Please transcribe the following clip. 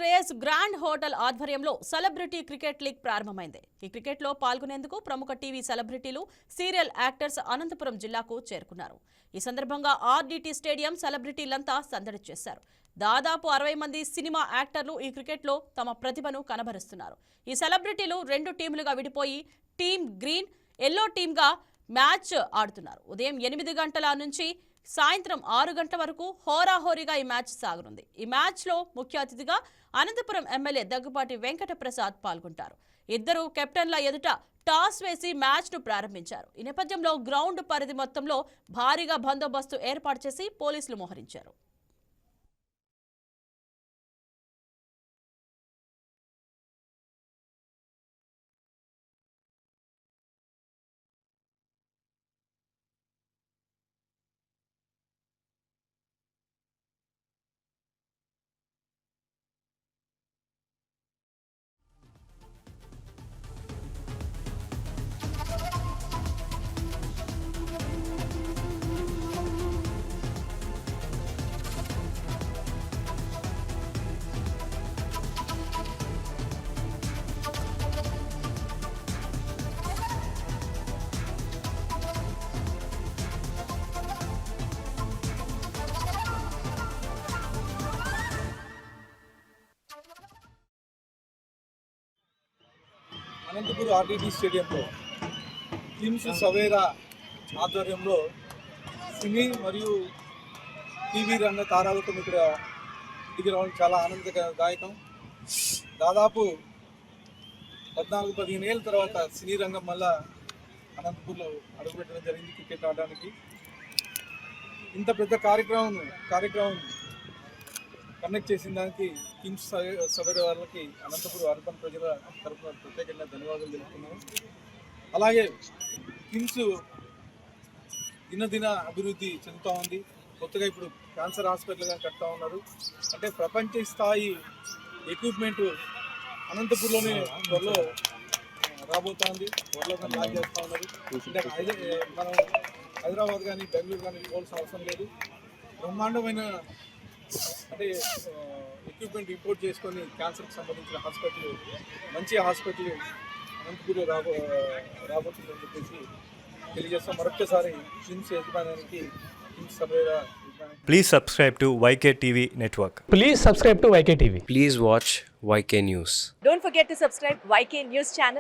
Shreyas grand hotel ఆధ్వర్యంలో celebrity cricket league ప్రారంభమైంది. ఈ క్రికెట్లో పాల్గొనేందుకు ప్రముఖ టీవీ సెలబ్రిటీలు, సీరియల్ యాక్టర్స్ అనంతపురం జిల్లాకు చేరుకున్నారు. ఈ సందర్భంగా ఆర్డీటీ స్టేడియం సెలబ్రిటీలంతా సందడి చేశారు. దాదాపు 60 మంది సినిమా యాక్టర్లు ఈ క్రికెట్లో తమ ప్రతిభను కనబరుస్తున్నారు. ఈ సెలబ్రిటీలు 2 టీములుగా విడిపోయి టీమ్ గ్రీన్, ఎల్లో టీమ్గా మ్యాచ్ ఆడుతున్నారు. ఉదయం 8 గంటల నుంచి సాయంత్రం 6 గంటల వరకు హోరాహోరీగా ఈ మ్యాచ్ సాగనుంది. ఈ మ్యాచ్లో ముఖ్య అతిథిగా అనంతపురం ఎమ్మెల్యే దగ్గుపాటి వెంకట ప్రసాద్ పాల్గొంటారు. ఇద్దరు కెప్టెన్ల ఎదుట టాస్ వేసి మ్యాచ్ను ప్రారంభించారు. ఈ నేపథ్యంలో గ్రౌండ్ పరిధి మొత్తంలో భారీగా బందోబస్తు ఏర్పాటు చేసి పోలీసులు మోహరించారు. అనంతపురం ఆర్డీటీ స్టేడియంలో కిమ్స్ సవేరా ఆధ్వర్యంలో సినీ మరియు టీవీ రంగ తారాలతో ఇక్కడ ఇంటికి రావడం చాలా ఆనందదాయకం. దాదాపు 14-15 ఏళ్ళ తర్వాత సినీ రంగం మళ్ళా అనంతపూర్లో అడుగుపెట్టడం జరిగింది క్రికెట్ ఆడడానికి. ఇంత పెద్ద కార్యక్రమం కండక్ట్ చేసిన దానికి కిమ్స్ సవేరా వాళ్ళకి అనంతపురం అర్బన్ ప్రజల తరఫున ప్రత్యేకంగా ధన్యవాదాలు తెలుపుతున్నాము. అలాగే కిమ్స్ దినదిన అభివృద్ధి చెందుతూ ఉంది. కొత్తగా ఇప్పుడు క్యాన్సర్ హాస్పిటల్గా కడతా ఉన్నారు. అంటే ప్రపంచ స్థాయి ఎక్విప్మెంట్ అనంతపూర్లోనే త్వరలో రాబోతోంది. త్వరలో లాంచ్ చేస్తూ ఉన్నారు. అంటే మనం హైదరాబాద్ కానీ బెంగళూరు కానీ పోవాల్సిన అవసరం లేదు. బ్రహ్మాండమైన అంటే ఎక్విప్మెంట్ ఇంపోర్ట్ చేసుకొని క్యాన్సర్కి సంబంధించిన హాస్పిటల్, మంచి హాస్పిటల్ అనంతపూర్లో రాబోతుందని చెప్పేసి తెలియజేస్తాం. మరొకసారి కిమ్స్ యజమానికి KIMS Savera. Please subscribe to YK TV Network. Please subscribe to YK TV. Please watch YK News. Don't forget to subscribe YK News channel